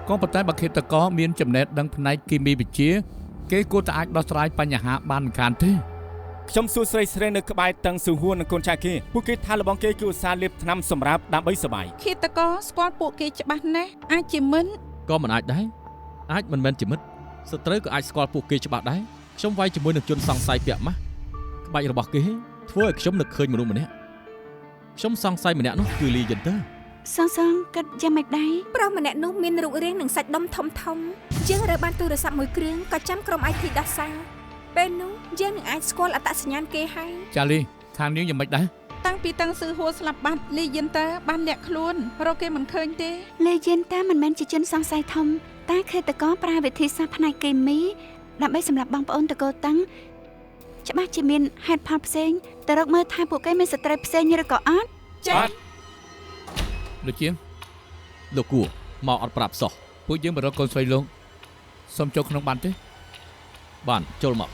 ក៏ប៉ុន្តែបើឃាតករមានចំណេះដឹងផ្នែកគីមីវិទ្យាគេគួរតែអាចដោះស្រាយបញ្ហាបានមិនខានទេ ខ្ញុំសួរស្រីនៅក្បែរតឹងស៊ូហួននិងកូនចៅគេពួកគេថារបស់គេគឺឧស្សាហ៍លាបថ្នាំសម្រាប់ដើម្បីសុបាយ ឃាតករស្គាល់ពួកគេច្បាស់ណាស់អាចជាមិន ក៏មិនអាចដែរអាចមិនមែនជាមិត្តសត្រូវក៏អាចស្គាល់ពួកគេច្បាស់ដែរខ្ញុំវាយជាមួយនឹងជនសង្ស័យពាក់ម៉ាស់ក្បាច់របស់គេធ្វើឲ្យខ្ញុំនឹកឃើញមនុស្សម្នាក់ខ្ញុំសង្ស័យម្នាក់នោះគឺលីយិនទ័រ សងគិតយ៉ាងម៉េចដែរ ប្រុសម្នាក់នោះមានរូបរាងនិងសាច់ដុំធំយើងរើបានទូរស័ព្ទមួយគ្រឿងក៏ចាំក្រុម IT ដោះសារពេលនោះយើងនឹងអាចស្គាល់អត្តសញ្ញាណគេហើយ ចាលីខាងនាងយ៉ាងម៉េចដែរ តាំងពីតាំងស៊ឺហួរស្លាប់បាត់លីយិនតាបានលាក់ខ្លួនរកគេមិនឃើញទេ លេយិនតាមិនមែនជាជនសង្ស័យធំតែឃាតករប្រើវិធីសាស្ត្រផ្នែកគីមីដើម្បីសម្លាប់បងប្អូនតកូតាំងច្បាស់ជាមានហេតុផលផ្សេងទៅរកមើលថាពួកគេមានសត្រូវផ្សេងឬក៏អត់ ចា៎ លោកជាង លោកគួរមកអត់ប្រាប់សោះ ពួកយើងមករកកូនស្រីលោកសូមចូលក្នុងបានទេ បានចូលមក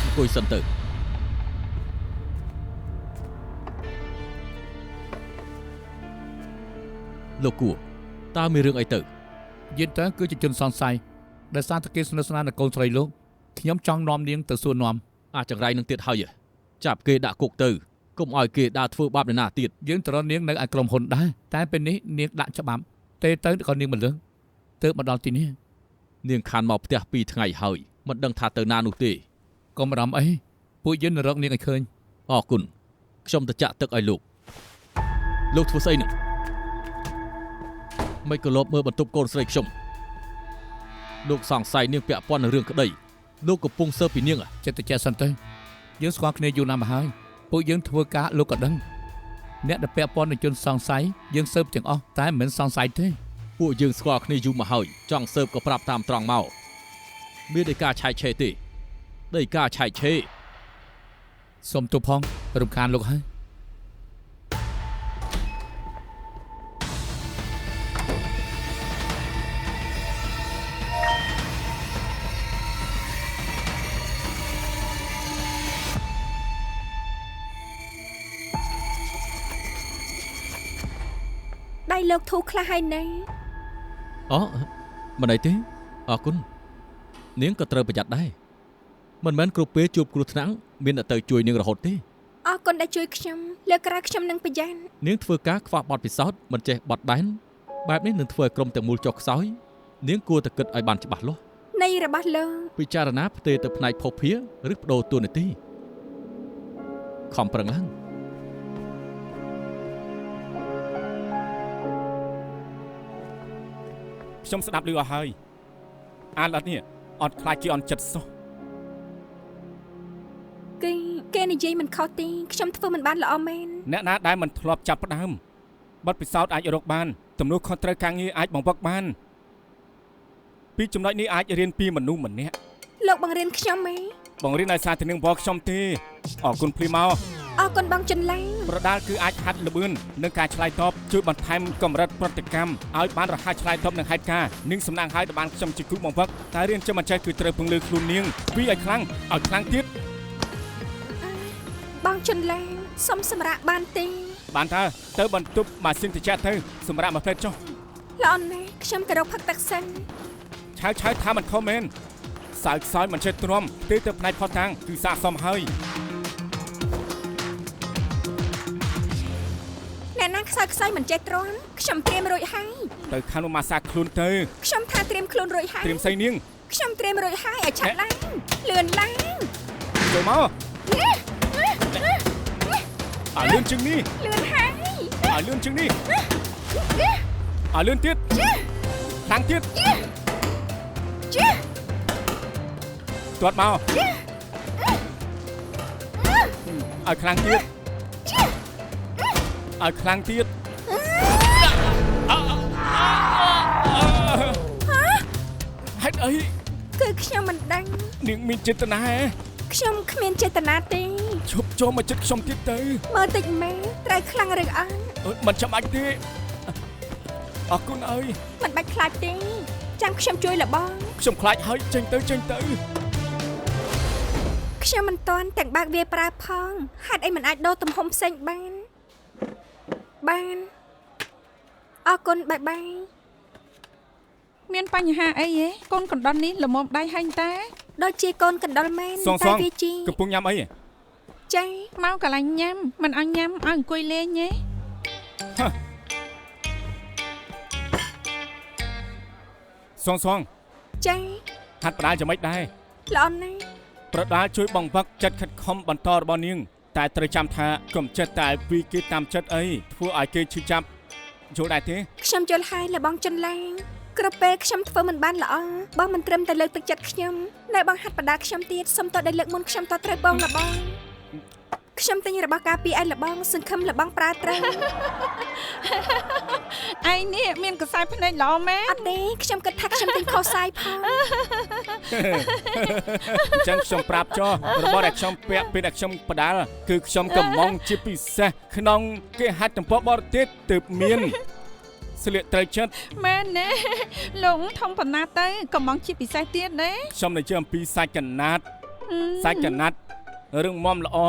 អង្គុយសិនទៅលោកគួរតើមានរឿងអីទៅ យិនតើគឺជាជនសង្ស័យដែលសារតែគេស្និទ្ធស្នាលនឹងកូនស្រីលោកខ្ញុំចង់នាំនាងទៅសួរនាំ អាចចង្រៃនឹងទៀតហើយចាប់គេដាក់គុកទៅកុំឲ្យគេដើរធ្វើបាបនរណាទៀត យើងទៅរកនាងនៅឯក្រុមហ៊ុនដែរតែពេលនេះនាងដាក់ច្បាប់ទេទៅក៏នាងមិនលឹងទើបមកដល់ទីនេះ នាងខានមកផ្ទះ2ថ្ងៃហើយមិនដឹងថាទៅណានោះទេ កុំបារម្ភអីពួកយើងនឹងរកនាងឲ្យឃើញ អរគុណខ្ញុំទៅចាក់ទឹកឲ្យលោកធ្វើស្អីនឹងមិនក៏លបមើលបន្ទប់កូនស្រីខ្ញុំលោកសង្ស័យនាងពាក់ព័ន្ធនឹងរឿងក្តីលោកកំពុងសើពីនាង ចិត្តតែចេះសិនទៅយើងស្គាល់គ្នាយូរណាស់មកហើយពួកយើងធ្វើការលោកក៏ដឹងអ្នកដែលពាក់ព័ន្ធនឹងជនសង្ស័យយើងស៊ើបទាំងអស់តែមិនមែនសង្ស័យទេ ពួកយើងស្គាល់គ្នាយូរមកហើយចង់សើបក៏ប្រាប់តាមត្រង់មកមានដីកាឆែកឆេទេដីកាឆែកឆេ សូមទោសផងរំខានលោកហើយ ដៃលោកធូរខ្លះហើយណែ អូមិនអីទេអរគុណនាងក៏ត្រូវប្រយ័ត្នដែរមិនមែនគ្រប់ពេលជួបគ្រោះថ្នាក់មានតែទៅជួយនាងរហូតទេ អរគុណដែលជួយខ្ញុំលើកក្រោយខ្ញុំនឹងប្រយ័ត្ន នាងធ្វើការខ្វះបទពិសោធន៍មិនចេះបត់បែនបែបនេះនឹងធ្វើឲ្យក្រុមទាំងមូលចុះខ្សោយនាងគួរតែគិតឲ្យបានច្បាស់លាស់ នៃរបស់លោក ពិចារណាផ្ទេរទៅផ្នែកភពភាឬបដូរតួនាទីខំប្រឹងឡើង ខ្ញុំស្ដាប់ឮអស់ហើយអានអត់នេះអត់ខ្លាចគេអន់ចិត្តសោះ គេនិយាយមិនខុសទេខ្ញុំធ្វើមិនបានល្អមែន អ្នកណាដែលមិនធ្លាប់ចាប់ផ្ដើមបទពិសោធន៍អាចរកបានទំនួលខុសត្រូវការងារអាចបង្វឹកបានពីចំណុចនេះអាចរៀនពីមនុស្សម្នាក់ លោកបង្រៀនខ្ញុំទេ បង្រៀនឲ្យសារទៅនឹងបងខ្ញុំទេអរគុណភ្លីមក អរគុណបងចន្លែង ប្រដាល់គឺអាចហាត់ល្បឿននឹងការឆ្លើយតបជួយបន្ថែមកម្រិតប្រតិកម្មឲ្យបានរហ័សឆ្លើយតបនឹងហេតុការណ៍និងសំណាងឲ្យទៅបានខ្ញុំជាគ្រូបង្វឹកតែរៀនចេះមិនចេះគឺត្រូវពង្លើខ្លួននាងពីឲ្យខ្លាំងទៀត បងចន្លែងសុំសម្រាប់បានទេ បានតើទៅបន្ទប់ម៉ាស៊ីនត្រជាក់ទៅសម្រាប់មកផ្លេតចុះ ល្អណាស់ខ្ញុំក៏រកផឹកទឹកសិន ឆៅថាមិនខុសមែនសើចសោយមិនចេះទ្រាំទេទៅផ្នែកផុសតាំងគឺស័កសមហើយ អ្នកណាខ្សោយខ្សោយមិនចេះទ្រាំខ្ញុំត្រៀមរួចហើយ ទៅខាងនោះម៉ាសាខ្លួនទៅ ខ្ញុំថាត្រៀមខ្លួនរួចហើយ ត្រៀមស្អីនាង ខ្ញុំត្រៀមរួចហើយឲ្យឆាប់ឡើងលឿនឡើង ចូលមកឲ្យលឿនជាងនេះ លឿនហើយ ឲ្យលឿនជាងនេះឲ្យលឿនទៀតខ្លាំងទៀតទាត់មកឲ្យខ្លាំងទៀតឲ្យខ្លាំងទៀតហេតុអី គឺខ្ញុំមិនដឹង នាងមានចេតនា ខ្ញុំគ្មានចេតនាទេ ឈប់ចូលមកចិត្តខ្ញុំទៀតទៅ មើលតិចមែនត្រូវខ្លាំងឬអត់ មិនចាំបាច់ទេអរគុណអើយ មិនបាច់ខ្លាចទេចាំខ្ញុំជួយលបង ខ្ញុំខ្លាចហើយចេញទៅ ខ្ញុំមិនទាន់ទាំងបើកវាប្រើផងហេតុអីមិនអាចដូរទំហំផ្សេងបានអរគុណបាយ មានបញ្ហាអីហ៎កូនកណ្ដុរនេះល្មមដៃហាញ់តា ដូចជាកូនកណ្ដុរមែន សង តែវាជា កំពុងញ៉ាំអី ចា មកកន្លែងញ៉ាំមិនឲ្យញ៉ាំឲ្យអង្គុយលេងហ៎ សង ចា ហាត់ផ្ដាល់យ៉ាងម៉េចដែរ ល្អណាស់ ប្រដាល់ជួយបង្វឹកចិត្តខិតខំបន្តរបស់នាងតែត្រូវចាំថាកុំចិត្តតែពីគេតាមចិត្តអីធ្វើឲ្យគេឈឺចាប់យល់ដែរទេ ខ្ញុំយល់ហើយលបងចិនឡាងគ្រប់ពេលខ្ញុំធ្វើមិនបានល្អបងមិនត្រឹមតែលើកទឹកចិត្តខ្ញុំតែបងហាត់បដាខ្ញុំទៀតសុំតដែលលើកមុនខ្ញុំតត្រូវបងលបងខ្ញុំទិញរបស់ការពារឲ្យលបងសង្ឃឹមលបងប្រើត្រូវ ឯងនេះមានកសែភ្នែកល្អមែន អត់ទេខ្ញុំគិតថាខ្ញុំទិញខុសសាយផង អញ្ចឹងខ្ញុំប្រាប់ចុះរបស់ដែលខ្ញុំពាក់ពេលដែលខ្ញុំផ្ដាល់គឺខ្ញុំកំងជាពិសេសក្នុងគេហាត់ទំព័របរទេសទើបមានស្លៀកត្រូវចិត្ត មែនណាលោកធំប៉ុណ្ណាទៅកំងជាពិសេសទៀតណា ខ្ញុំនិយាយអំពីសាច់កណាត់សាច់កណាត់រឿងមុំល្អ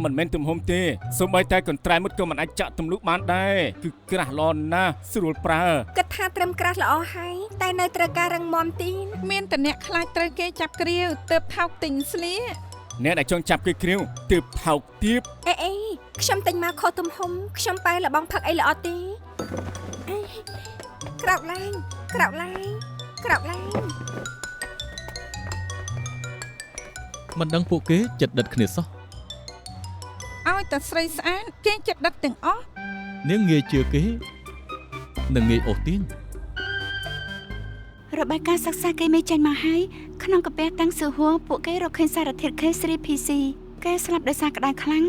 មិនមែនទំហំទេសូម្បីតែកន្ត្រៃមុតក៏មិនអាចចាក់ទម្លុះបានដែរគឺក្រាស់ល្អណាស់ស្រួលប្រើ គិតថាត្រឹមក្រាស់ល្អហើយតែនៅត្រូវការរឹងមាំទីន មានតអ្នកខ្លាចត្រូវគេចាប់គ្រាវទៅថោកទិញស្លៀក អ្នកដែលចង់ចាប់គេគ្រាវទើបថោកទៀប អេខ្ញុំទិញមកខុសទំហំខ្ញុំបែរលបងផឹកអីល្អទេក្រោកឡើងក្រោកឡើងក្រោកឡើង មិនដឹងពួកគេចិត្តដិតគ្នាសោះ ឲ្យតែស្រីស្អាតគេចិត្តដិតទាំងអស់ នាងងាយជឿគេនិងងាយអូសទាញ របាយការណ៍សិក្សាគេមេចេញមកហើយក្នុងកាពះតាំងស៊ឺហួរពួកគេរកឃើញសារធាតុ K3PC គេស្លាប់ដោយសារក្តៅខ្លាំង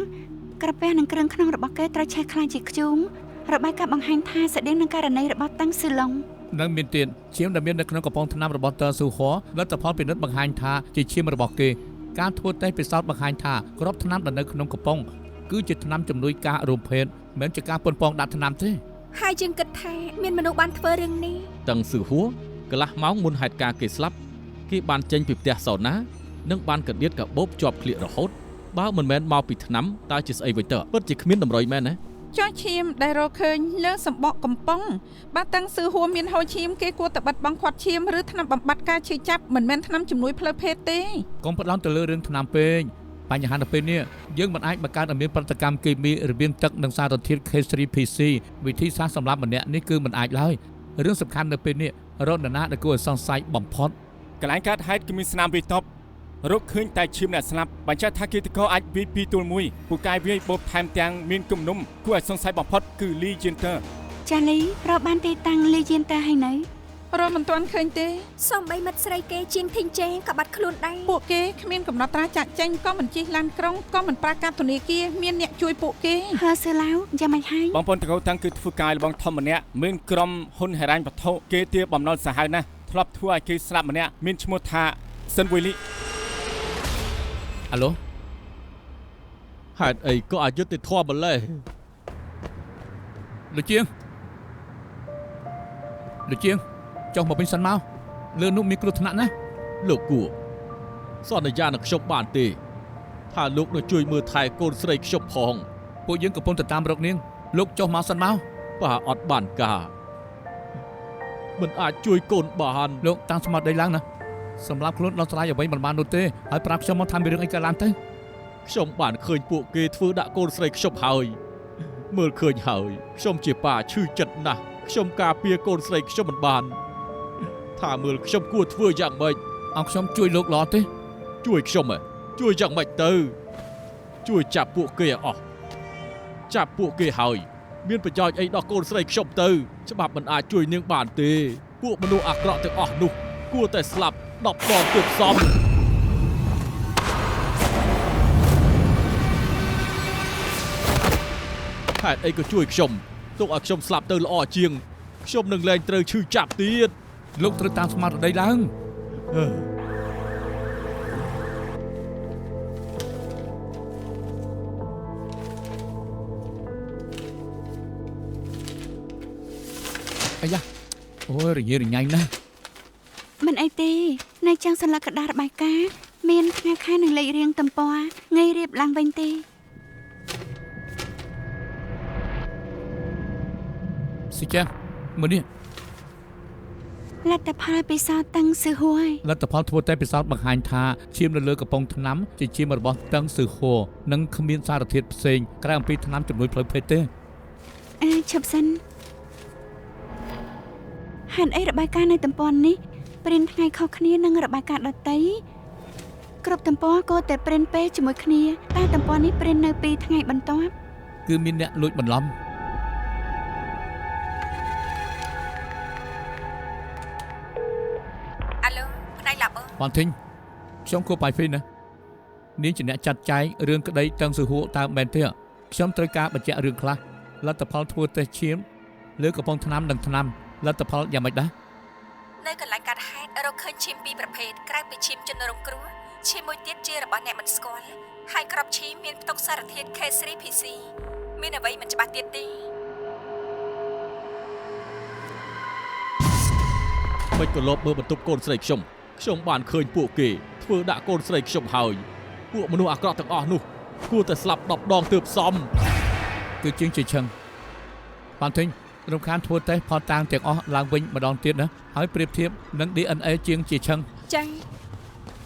ក្រពះនិងគ្រឿងក្នុងរបស់គេត្រូវឆេះខ្លាំងជាខ្ជូងរបាយការណ៍បង្ហាញថាស្តៀងនឹងករណីរបស់តាំងស៊ឺឡុង នឹងមានទៀតឈាមដែលមាននៅក្នុងកំប៉ុងថ្នាំរបស់តើស៊ូហ័រលទ្ធផលពិនិត្យបង្ហាញថាជាឈាមរបស់គេការធ្វើតេស្តពិសោធន៍បង្ហាញថាគ្រាប់ថ្នាំដែលនៅក្នុងកំប៉ុងគឺជាថ្នាំជំនួយការរួមភេទមិនមែនជាការប៉ុនប៉ងដាក់ថ្នាំទេ ហើយយើងគិតថាមានមនុស្សបានធ្វើរឿងនេះ តាំងស៊ឺហួរកន្លះម៉ោងមុនហេតុការណ៍គេស្លាប់គេបានចេញពីផ្ទះសោណានិងបានកដៀតកាបូបជាប់ក្លៀករហូតបើមិនមែនមកពីថ្នាំតើជាស្អីវិញទៅពិតជាគ្មានតម្រុយមែនណា ចោះឈាមដែលរកឃើញលើសម្បកកំប៉ុងបើតាំងស៊ឺហួរមានហូរឈាមគេគួរតែបាត់បង់ខាត់ឈាមឬថ្នាំបំបត្តិការឈឺចាប់មិនមែនថ្នាំជំនួយផ្លូវភេទទេ កុំផ្ដោតទៅលើរឿងថ្នាំពេកបញ្ហានៅពេលនេះយើងមិនអាចបង្កើតឲ្យមានប្រតិកម្មគីមីរវាងទឹកនិងសារធាតុ K3PC វិធីសាស្ត្រសម្រាប់ម្នាក់នេះគឺមិនអាចឡើយរឿងសំខាន់នៅពេលនេះរកនរណាដែលគួរឲ្យសង្ស័យបំផុត កន្លែងកើតហេតុគឺមានស្នាមវាយតប់រកឃើញតែឈាមអ្នកស្លាប់បញ្ជាក់ថាគេតកអាចវាយពីទល់មួយពូកែវាយបបថែមទាំងមានគំនុំគួរឲ្យសង្ស័យបំផុតគឺ Lee Jenter ចាលីរកបានទីតាំងលីយៀនតាហើយនៅ រកមិនទាន់ឃើញទេ សំបីមិត្តស្រីគេជាងធីងជេក៏បាត់ខ្លួនដែរ ពួកគេគ្មានកំណត់ត្រាចាក់ចេញក៏មិនជិះឡានក្រុងក៏មិនប្រើកាតធនាគារមានអ្នកជួយពួកគេ ហើសឺឡាវយ៉ាងម៉េចហើយ បងប្អូនតកតាំងគឺធ្វើការលបងធំម្នាក់មានក្រុមហ៊ុនហិរញ្ញវត្ថុគេទាបំណុលសាហាវណាស់ធ្លាប់ធ្វើឲ្យគេស្លាប់ម្នាក់មានឈ្មោះថាសិនវុយលី អាឡូ ហេតុអីក៏អយុត្តិធម៌ម្លេះ លោកជាងចុះមកវិញសិនមកលើនោះមានគ្រោះថ្នាក់ណាស់ លោកគួរសន្យានឹងខ្ញុំបានទេថាលោកនឹងជួយមើលថែកូនស្រីខ្ញុំផង ពួកយើងកំពុងទៅតាមរកនាងលោកចុះមកសិនមក បើអត់បានការមិនអាចជួយកូនបាន លោកតាំងស្មារតីឡើងណាសម្រាប់ខ្លួនដោះស្រាយអ្វីមិនបាននោះទេហើយប្រាប់ខ្ញុំមកថាមានរឿងអីកើតឡើងទៅ ខ្ញុំបានឃើញពួកគេធ្វើដាក់កូនស្រីខ្ញុំហើយមើលឃើញហើយខ្ញុំជាប៉ាឈឺចិត្តណាស់ខ្ញុំការពារកូនស្រីខ្ញុំមិនបានថាមើលខ្ញុំគួរធ្វើយ៉ាងម៉េច អោខ្ញុំជួយលោកល្អទេ ជួយខ្ញុំជួយយ៉ាងម៉េចទៅជួយចាប់ពួកគេឲ្យអស់ចាប់ពួកគេហើយមានប្រយោជន៍អីដល់កូនស្រីខ្ញុំទៅច្បាប់មិនអាចជួយនាងបានទេពួកមនុស្សអាក្រក់ទាំងអស់នោះគួរតែស្លាប់10ដងទើបសមហេតុអីក៏ជួយខ្ញុំទុកឲ្យខ្ញុំស្លាប់ទៅល្អជាងខ្ញុំនឹងលែងត្រូវឈឺចាប់ទៀត លោកត្រូវតាមស្មារតីឡើង អាយ៉ាអូយរញ៉េរញ៉ៃណាស់ មិនអីទេនៅចាំងសន្លឹកក្តាររបាយការណ៍មានថ្ងៃខែនិងលេខរៀងទំព័រថ្ងៃរៀបឡើងវិញទេ ស៊ីចាមើលនេះ លទ្ធផលពិសោធន៍តាំងស៊ឺហួយ លទ្ធផលធ្វើតែពិសោធន៍បង្ហាញថាឈាមនៅលើកំប៉ុងថ្នាំជាឈាមរបស់តឹងស៊ឺហួរនិងគ្មានសារធាតុផ្សេងក្រៅអំពីថ្នាំជំនួយផ្លូវភេទទេ ឈប់សិនហេតុអីរបាយការណ៍នៅទំព័រនេះព្រិនថ្ងៃខុសគ្នានឹងរបាយការណ៍ដទៃគ្រប់ទំព័រក៏តែព្រិនពេលជាមួយគ្នាតែទំព័រនេះព្រិននៅ2ថ្ងៃបន្ទាប់ គឺមានអ្នកលួចបន្លំ អាឡូផ្នែកឡាបង បានធីងខ្ញុំគួរបាយហ្វីណានាងជាអ្នកចាត់ចែងរឿងក្តីតឹងស៊ឺហួរតើមែនទេខ្ញុំត្រូវការបញ្ជាក់រឿងខ្លះលទ្ធផលធ្វើតេស្តឈាមលើកំប៉ុងថ្នាំនិងថ្នាំលទ្ធផលយ៉ាងម៉េចដែរ នៅកន្លែងកាត់ហេតុរកឃើញឈាម2ប្រភេទក្រៅពីឈាមជនរងគ្រោះឈាមមួយទៀតជារបស់អ្នកមិនស្គាល់ហើយក្របឈាមមានផ្ទុកសារធាតុ K3PC មានអ្វីមិនច្បាស់ទៀតទេ មិនក៏លបមើលបន្ទប់កូនស្រីខ្ញុំបានឃើញពួកគេធ្វើដាក់កូនស្រីខ្ញុំហើយពួកមនុស្សអាក្រក់ទាំងអស់នោះគួរតែស្លាប់10ដងទើបសម គឺជាងជាឈឹងបានធីងរំខានធ្វើតេស្តផលតាំងទាំងអស់ឡើងវិញម្ដងទៀតណាហើយប្រៀបធៀបនឹង DNA ជាងជាឈឹង ចា៎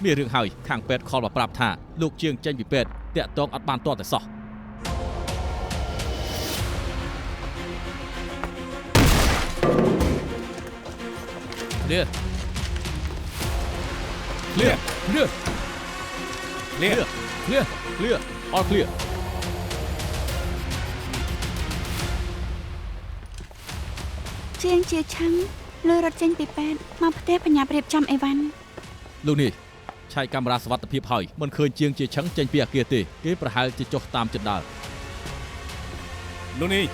មានរឿងហើយខាងពេទ្យខលមកប្រាប់ថាលោកជាងចេញពីពេទ្យតាក់ទងអត់បានទាល់តែសោះ លៀ លៀ លៀ លៀ លៀ អត់ឃ្លៀ ជាងជាឆឹងលើរត់ចេញពីពេទ្យមកផ្ទះបញ្ញាប្រៀបចំអីវ៉ាន់ លោកនេះឆែកកាមេរ៉ាសវត្ថិភាពហើយមិនឃើញជាងជាឆឹងចេញពីអគារទេគេប្រហែលជាចុះតាមចិត្តដើរ លោកនេះ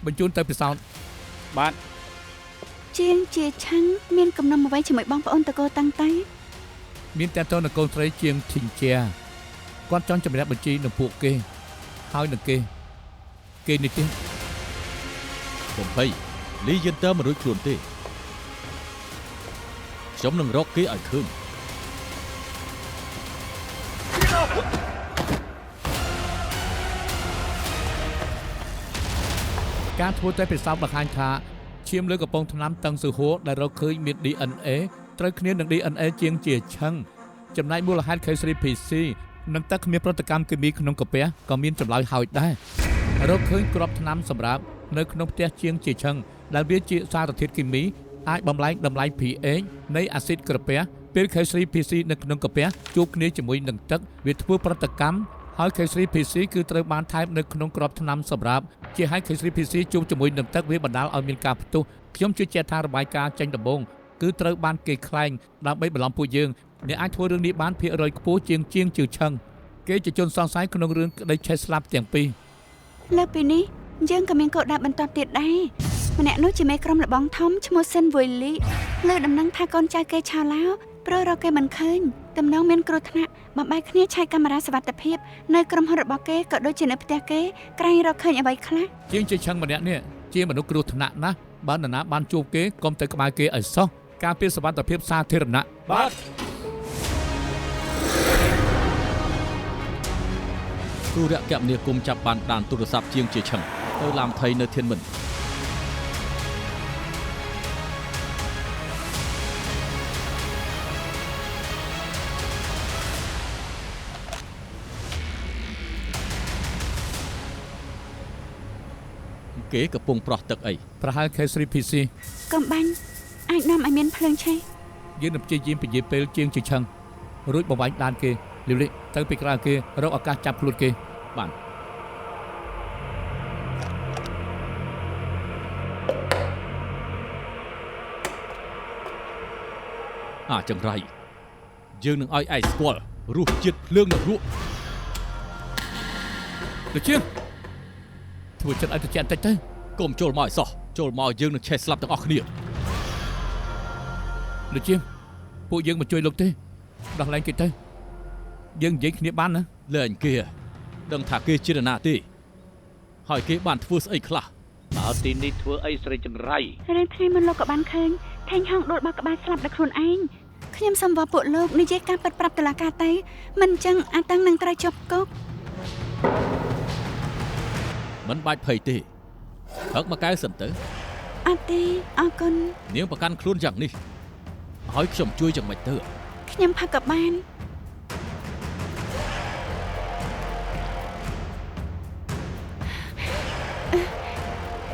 បញ្ជូនទៅពិសោធន៍ បាទ ជាងជាឆឹងមានកំណត់អ្វីជាមួយបងប្អូនតកូតាំងតៃ មានតែតើនកូនស្រីជាងធីងជាគាត់ចង់ជំនះបញ្ជីនឹងពួកគេហើយនឹងគេនេះទេ កំភៃលីយិនតើមិនរួចខ្លួនទេខ្ញុំនឹងរកគេឲ្យឃើញ ការធ្វើតេស្តពិសោធន៍បង្ហាញថាឈាមលើកំប៉ុងថ្នាំតឹងស៊ឺហួរដែលរកឃើញមាន DNA ត្រូវគ្នានឹង DNA ជាងជាឈឹងចំណែកមូលហេតុ K3PC និងទឹកគ្មានប្រតិកម្មគីមីក្នុងកាពះក៏មានចម្លើយហើយដែររកឃើញគ្រាប់ថ្នាំសម្រាប់នៅក្នុងផ្ទះជាងជាឈឹងដែលវាជាសារធាតុគីមីអាចបំលែងតម្លៃ pH នៃអាស៊ីតក្រពះពេល K3PC នៅក្នុងកាពះជួបគ្នាជាមួយនឹងទឹកវាធ្វើប្រតិកម្មហើយ K3PC គឺត្រូវបានថែមនៅក្នុងគ្រាប់ថ្នាំសម្រាប់ជាឲ្យ K3PC ជួបជាមួយនឹងទឹកវាបណ្ដាលឲ្យមានការផ្ទុះខ្ញុំជឿជាក់ថារបាយការណ៍ចេញដំបូងគឺត្រូវបានគេខ្លែងដើម្បីបន្លំពួកយើងអ្នកអាចធ្វើរឿងនេះបានភាគរយខ្ពស់ជាងជឿឆឹងគេជាជនសង្ស័យក្នុងរឿងក្តីឆេះស្លាប់ទាំងពីរ លើពីនេះយើងក៏មានកោដៅបន្តទៀតដែរម្នាក់នោះជាមេក្រុមលបងធំឈ្មោះសិនវុយលីលើដំណឹងថាកូនចៅគេឆោឡោព្រោះរកគេមិនឃើញតំណងមានគ្រោះថ្នាក់បំបែកគ្នាឆែកកាមេរ៉ាសវត្ថិភាពនៅក្រុមហ៊ុនរបស់គេក៏ដូចជានៅផ្ទះគេក្រែងរកឃើញអ្វីខ្លះ ជាងជាឆឹងម្នាក់នេះជាមនុស្សគ្រោះថ្នាក់ណាស់បើនរណាបានជួបគេកុំទៅក្បែរគេឲ្យសោះការពារសុវត្ថិភាពសាធារណៈ បាទ ទូរគមនាគមន៍ចាប់បានដានទូរស័ព្ទជាងជាឆឹងទៅឡាមថៃនៅធានមិន គេកំពុងប្រោះទឹកអី ប្រហែល K3PC កំបាញ់អាចនាំឲ្យមានភ្លើងឆេះ យើងនឹងព្យាយាមពន្យាពេលជាងជាឆឹងរួចបំបាញ់ដានគេលីវលីទៅពីក្រៅគេរកឱកាសចាប់ខ្លួនគេ បានចង្រៃយើងនឹងឲ្យឯងស្គាល់រសជាតិភ្លើងនៅរក់ ដូចជាធ្វើចិត្តឲ្យត្រជាក់តិចទៅ កុំចូលមកឲ្យសោះចូលមកយើងនឹងឆេះស្លាប់ទាំងអស់គ្នា ដូចជាពួកយើងមកជួយលោកទេដោះលែងគេទៅយើងនិយាយគ្នាបានណា លែងគេដឹងថាគេជានរណាទេហើយគេបានធ្វើស្អីខ្លះតើ មកទីនេះធ្វើអីស្រីចង្រៃ រឿងថ្ងៃមុនលោកក៏បានឃើញថេងហងដួលបោះក្បាលស្លាប់ដោយខ្លួនឯងខ្ញុំសូមវល់ពួកលោកនិយាយការពិតប្រាប់តុលាការទៅមិនអញ្ចឹងអាតាំងនឹងត្រូវជាប់គុក មិនបាច់ភ័យទេហឹកមកកៅសិនទៅ អត់ទេអរគុណ នាងប្រកាន់ខ្លួនយ៉ាងនេះឲ្យខ្ញុំជួយយ៉ាងម៉េចទៅ ខ្ញុំផឹកក៏បាន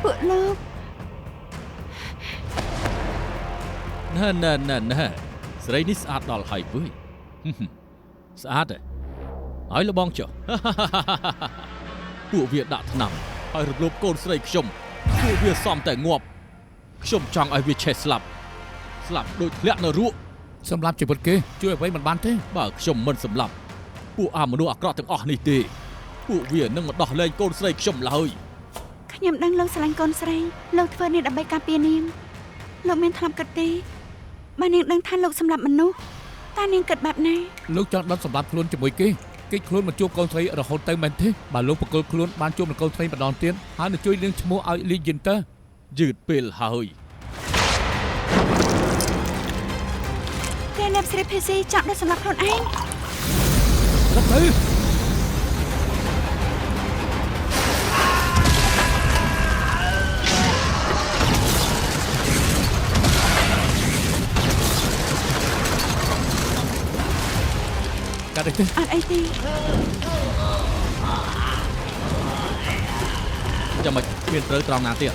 ពួកលោក ណែស្រីនេះស្អាតដល់ហើយវើយស្អាតទេឲ្យលបងចុះ ពួកវាដាក់ថ្នាំហើយរំលោភកូនស្រីខ្ញុំពួកវាសំតែងាប់ខ្ញុំចង់ឲ្យវាឆេះស្លាប់ដូចធ្លាក់នៅរក់ សម្រាប់ជីវិតគេជួយអ្វីមិនបានទេ បើខ្ញុំមិនសម្លាប់ពួកអាមនុស្សអាក្រក់ទាំងអស់នេះទេពួកវានឹងមកដោះលែងកូនស្រីខ្ញុំឡើយ ខ្ញុំដឹងលោកស្រឡាញ់កូនស្រីលោកធ្វើនេះដើម្បីការពារនាងលោកមានធ្លាប់គិតទេបើនាងដឹងថាលោកសម្លាប់មនុស្សតើនាងគិតបែបណា លោកចង់ដុតសម្រាប់ខ្លួនជាមួយគេគេខ្លួនមកជួបកូនស្រីរហូតទៅមែនទេបើលោកបកគលខ្លួនបានជួបនឹងកូនស្រីម្ដងទៀតហើយនឹងជួយលៀងឈ្មោះឲ្យលីយិនតើ យឺតពេលហើយ គេលេបស្រីភេស៊ីចាប់ដល់សម្រាប់ខ្លួនឯង រត់ទៅ កាត់ទេ អត់អីទេ ចាំមិនមានត្រូវត្រង់ណាទៀត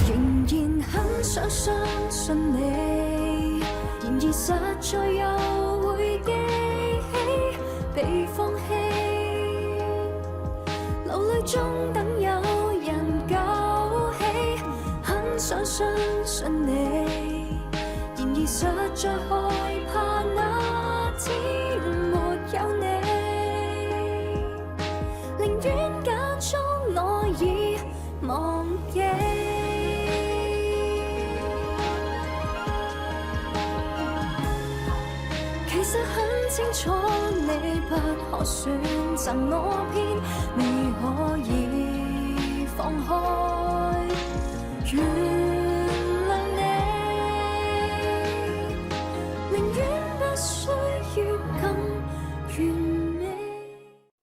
仍然很想相信你，然而實在又會記起被放棄，流淚中等有人救起，很想相信你，然而實在害怕那天沒有你，寧願假裝我已忘記。其實很清楚你不可選擇我，偏未可以放開。